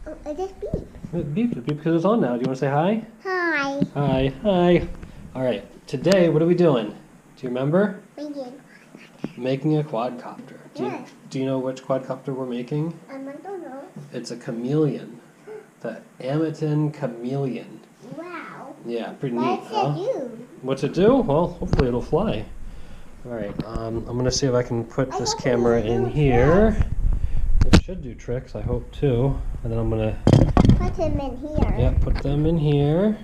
Oh, it just beeped. It beeped because it's on now. Do you want to say hi? Hi. Hi. Hi. All right. Today, what are we doing? Do you remember? Making a quadcopter. Do you know which quadcopter we're making? I don't know. It's a chameleon. The Armattan Chameleon. Wow. Yeah, pretty neat, What's huh? it do? What's it do? Well, hopefully it'll fly. All right. I'm going to see if I can put this camera in here. It should do tricks, I hope too. And then I'm going to Put him in here. yeah, put them in here.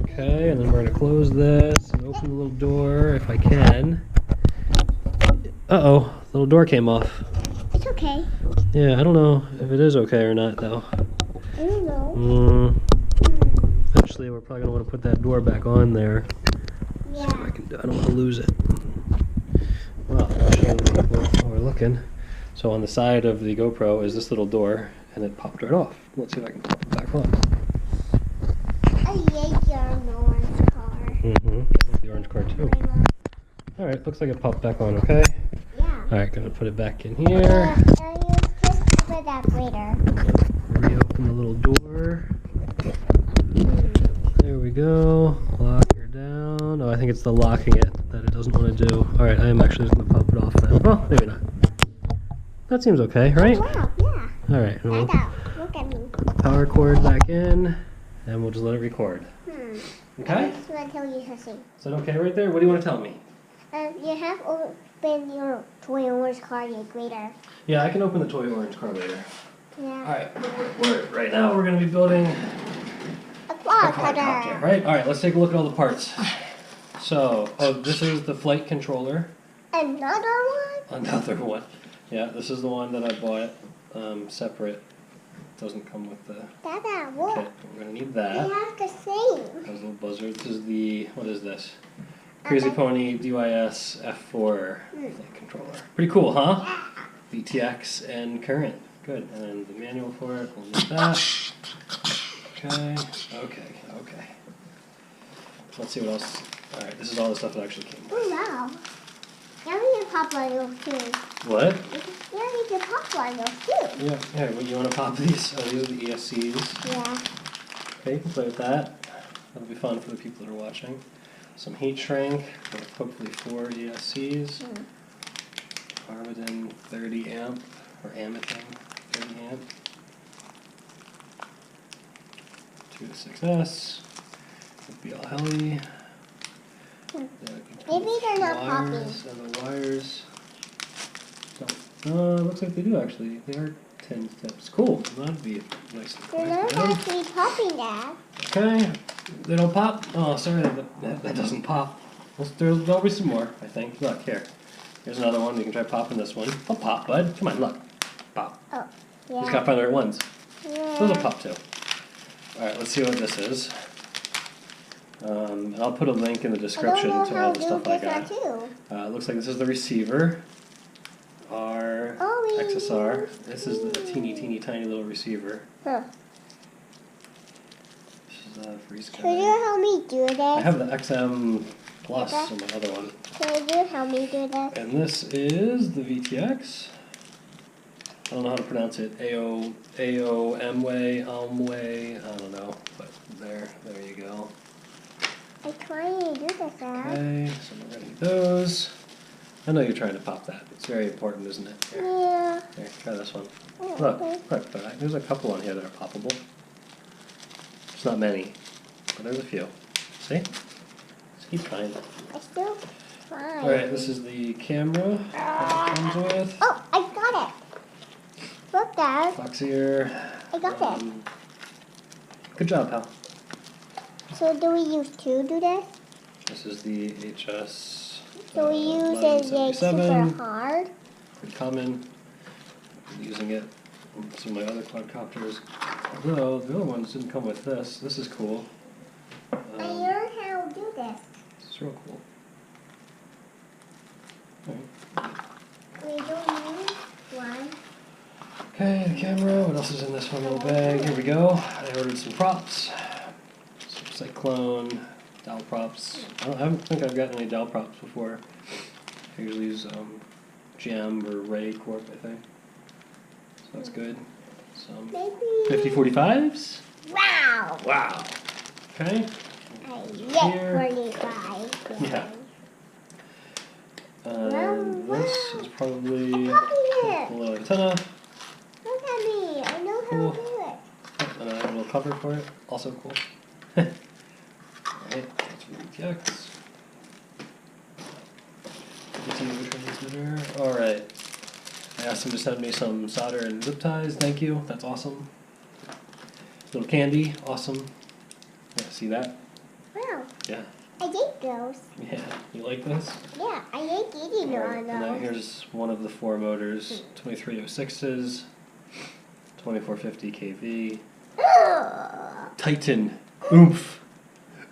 Okay, and then we're going to close this and open the little door if I can. Uh-oh, the little door came off. It's okay. Yeah, I don't know if it is okay or not, though. I don't know. Eventually, we're probably going to want to put that door back on there. Yeah. So I don't want to lose it. Well, I'll show the people while we're looking. So on the side of the GoPro is this little door, and it popped right off. Let's see if I can pop it back on. An orange car. The orange car too. Alright, looks like it popped back on, okay? Yeah. Alright, gonna put it back in here. You just put that later. Reopen the little door. There we go. Lock her down. Oh, I think it's the locking it that it doesn't want to do. Alright, I am actually just gonna pop it off now. Well, maybe not. That seems okay, right? Oh, wow, yeah. Alright, we'll Dada, look at me. put the power cord back in, and we'll just let it record. Okay? I just want to tell you something. Is that okay right there? What do you want to tell me? You have opened your toy orange car yet later. Yeah, I can open the toy orange car later. Yeah. Alright, right now we're going to be building A a quadcopter, quadcopter. right? Alright, let's take a look at all the parts. So, this is the flight controller. Another one? Another one. Yeah, this is the one that I bought separate. Doesn't come with the Dada, kit. look. We're going to need They that. have the same. Those little buzzers. This is the, what is this? Crazy Pony DYS F4 flight controller. Pretty cool, huh? Yeah. VTx and current. Good. And then the manual for it. We'll need that. Okay. Let's see what else. Alright, this is all the stuff that actually came with. Oh, wow. Now we can pop one of those too. What? Now we can pop one of those too. Yeah. Here, you want to pop these? Oh, these are the ESCs. Yeah. Okay, you can play with that. That'll be fun for the people that are watching. Some heat shrink with hopefully 4 ESCs. Armattan 30 amp, or Armattan 30 amp. 2 to 6S. BL Heli. Maybe they're not popping. And the wires. It looks like they do actually. They are 10 steps. Cool. That'd be nice and quick. They're not actually popping, Dad. Okay. They don't pop? Oh, sorry. That doesn't pop. There'll be some more, I think. Look, here. Here's another one. You can try popping this one. I'll pop, bud. Come on, look. Pop. Oh, You yeah. just gotta find the right ones. Yeah. Those will pop too. Alright, let's see what this is. I'll put a link in the description to all the stuff I got. It looks like this is the receiver. Our XSR. This is the teeny tiny little receiver. Huh. This is freeze guy. Could you help me do this? I have the XM Plus on my other one. Could you help me do this? And this is the VTx. I don't know how to pronounce it. Amway, I don't know. But there you go. I'm trying to do this, Dad. Okay, so we're gonna need those. I know you're trying to pop that. It's very important, isn't it? Here, Yeah. here, try this one. Oh, Look, okay. look, there's a couple on here that are poppable. It's not many, but there's a few. See? Just keep trying. I still trying. Alright, this is the camera that it comes with. Oh, I got it. Look, Dad. Fox ear. I got it. Good job, pal. So do we use two to do this? This is the HS. Do we use it like super 1177. hard? Pretty common. I'm using it on some of my other quadcopters. Although the other ones didn't come with this. This is cool. I learned how to do this. It's real cool. Alright. We don't use one. Okay, the camera. What else is in this one little bag? Here we go. I ordered some props. Some cyclone dowel props. I don't think I've gotten any dowel props before. I usually use Gem or Ray Corp, I think. So that's good. Some Maybe. 50-45s. Wow. Wow. Okay. I Here. get 45. Yeah. This is probably it. a little antenna. Look at me. I know Cool. how to do it. And a little cover for it. Also cool. Alright, that's VTx. Alright. I asked him to send me some solder and zip ties. Thank you. That's awesome. Little candy. Awesome. Yeah, see that? Wow. Yeah. I like those. Yeah. You like this? Yeah, I like eating Alright, on and then those. here's one of the 4 motors. 2306s. 2450 kV. Ugh. Titan. Oomph.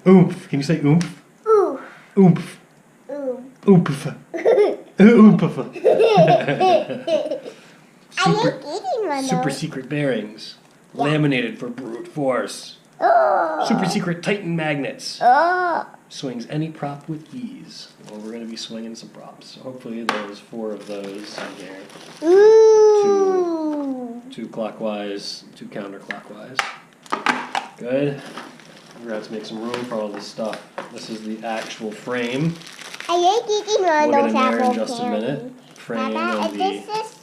Oomph. Can you say oomph? Ooh. Oomph. Ooh. Oomph. Oomph. I like eating on Super those. secret bearings. Yeah. Laminated for brute force. Oh. Super secret Titan magnets. Oh. Swings any prop with ease. Well, we're going to be swinging some props. So hopefully there's 4 of those in here. Ooh. 2 clockwise, 2 counterclockwise. Good. We're going to have to make some room for all this stuff. This is the actual frame. I like eating on We'll get those in there apple in just a minute. candy. Frame Papa, and this the is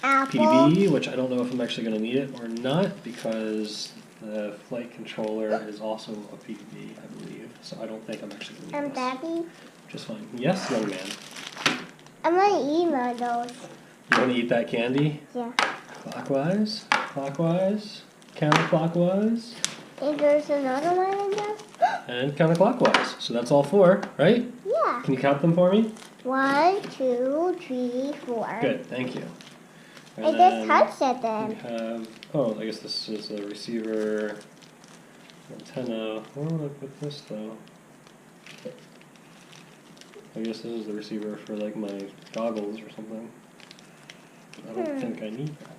apple. PV, which I don't know if I'm actually going to need it or not, because the flight controller is also a PV, I believe. So I don't think I'm actually going to need this. Daddy, Just fine. Yes, young man. I'm gonna eat one of those. You want to eat that candy? Yeah. Clockwise, clockwise, counterclockwise, And there's another one in there? and counterclockwise. So that's all 4, right? Yeah. Can you count them for me? 1, 2, 3, 4. Good, thank you. I just touched it we then. have, oh, I guess this is a receiver antenna. Where would I put this though? I guess this is the receiver for like my goggles or something. I don't think I need that.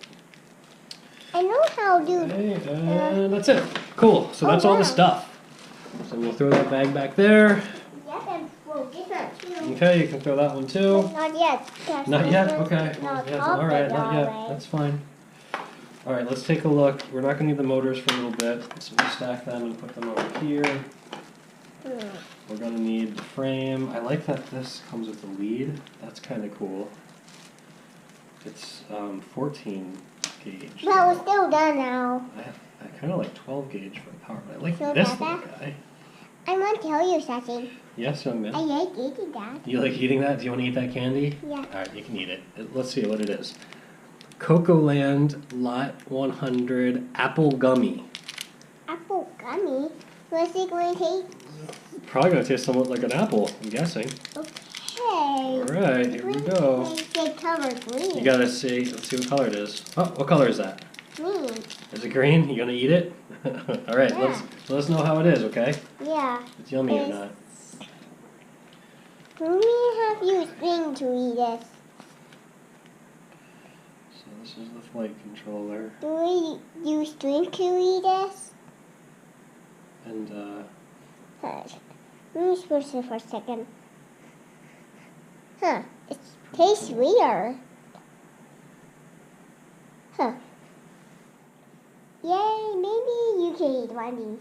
I know how to. Okay, and that's it. Cool, so that's all the wow. stuff. So we'll throw that bag back there. Yes, and we'll get that too. Okay, you can throw that one too. Not yet. Not yet? Okay. Not Yeah, alright, not yet. way. That's fine. Alright, let's take a look. We're not going to need the motors for a little bit, so we'll stack them and put them over here. We're going to need the frame. I like that this comes with a lead. That's kind of cool. It's 14 gauge. But we're still done now. I kind of like 12 gauge for the power, but I like So this Papa? little guy. I want to tell you something. Yes, young man. I like eating that. You like eating that? Do you want to eat that candy? Yeah. Alright, you can eat it. Let's see what it is. Cocoa Land Lot 100 Apple Gummy. Apple gummy. What's it going to taste? Probably going to taste somewhat like an apple, I'm guessing. Okay. Alright, here we go. They color green. You gotta see, let's see what color it is. Oh, what color is that? Green. Is it green? You gonna eat it? Alright, Yeah. let us know how it is, okay? Yeah. If it's yummy or not. We have used string to eat this. So this is the flight controller. Do we use string to eat this? And Let me switch it for a second. Huh. It tastes weird. Huh. Yay, maybe you can eat one of these.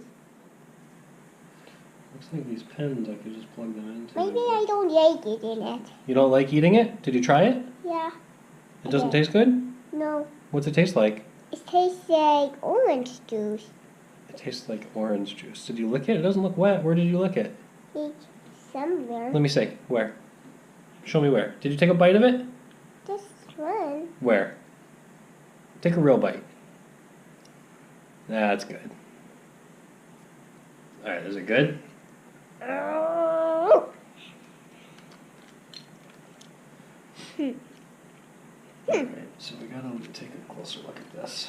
looks like these pens, I could just plug them into. Maybe I don't like eating it. You don't like eating it? Did you try it? Yeah. It doesn't Okay. taste good? No. What's it taste like? It tastes like orange juice. It tastes like orange juice. Did you lick it? It doesn't look wet. Where did you lick it? It's somewhere. Let me see. Where? Show me where. Did you take a bite of it? This one. Where? Take a real bite. That's good. Alright, is it good? Oh. Alright, so we gotta take a closer look at this.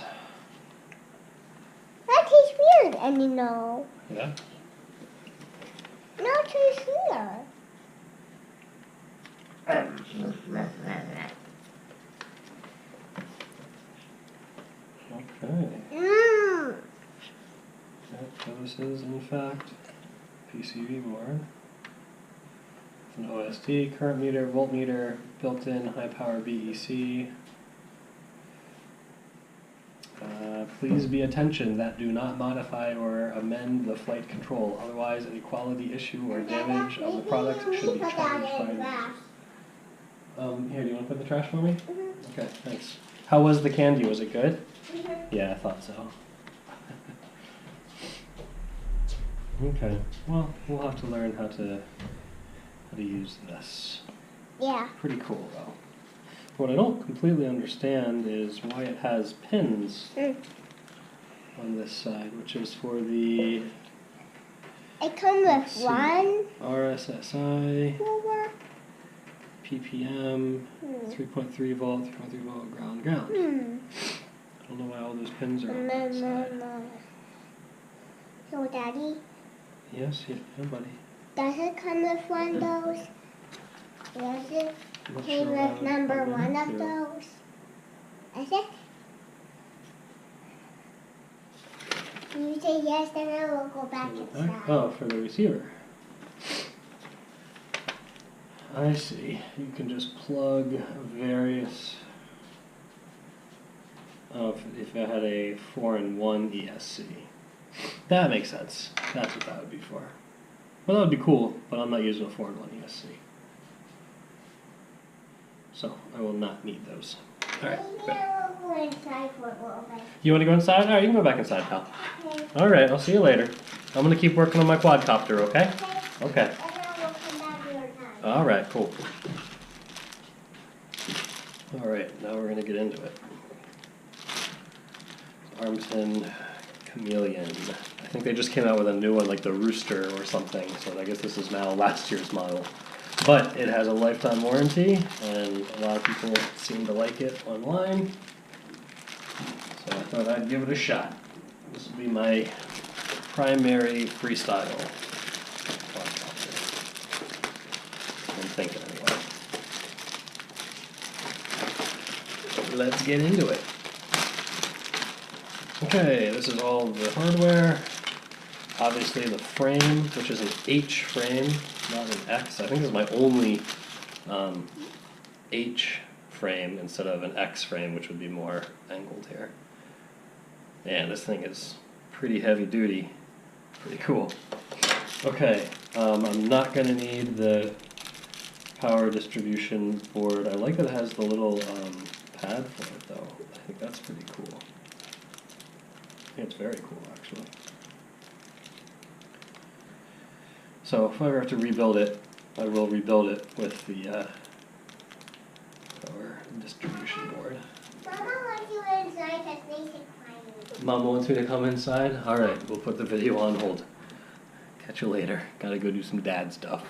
That tastes weird, and you know. Yeah? No, it tastes weird. Okay. Mmm. So this is, in fact, PCB board. It's an OSD, current meter, voltmeter, built-in high-power BEC. Please be attention that do not modify or amend the flight control. Otherwise, any quality issue or damage of the product should be charged by the user. Here, do you want to put the trash for me? Okay, thanks. How was the candy? Was it good? Yeah, I thought so. Okay, well, we'll have to learn how to use this. Yeah. Pretty cool, though. What I don't completely understand is why it has pins on this side, which is for the It comes with one. RSSI, PPM, 3.3 volt, 3.3 volt, ground. I don't know why all those pins are on that side. So, Daddy, Yes, yeah, buddy. does it come with one of those? Does it Not came sure why with it number would come one of in. those? Is it? You say yes, then I will go back inside. Oh, for the receiver. I see. You can just plug various. Oh, if I had a 4-in-1 ESC. That makes sense. That's what that would be for. Well, that would be cool, but I'm not using a 4-in-1 ESC. So, I will not need those. Alright, good. Maybe I will go inside for a little bit. You want to go inside? Alright, you can go back inside, pal. Okay. Alright, I'll see you later. I'm going to keep working on my quadcopter, okay? Okay. And I will come back your time. Alright, cool. Alright, now we're going to get into it. Armattan Chameleon. I think they just came out with a new one, like the Rooster or something, so I guess this is now last year's model. But it has a lifetime warranty, and a lot of people seem to like it online. So I thought I'd give it a shot. This will be my primary freestyle quadcopter. I'm thinking anyway. Let's get into it. Okay, this is all the hardware. Obviously the frame, which is an H frame, not an X. I think this is my only H frame instead of an X frame, which would be more angled here. And this thing is pretty heavy duty. Pretty cool. Okay, I'm not going to need the power distribution board. I like that it has the little pad for it though. I think that's pretty cool. I think it's very cool actually. So if I ever have to rebuild it, I will rebuild it with the power distribution board. Mama wants you inside because they say quiet. Mama wants me to come inside? Alright, we'll put the video on hold. Catch you later. Gotta go do some dad stuff.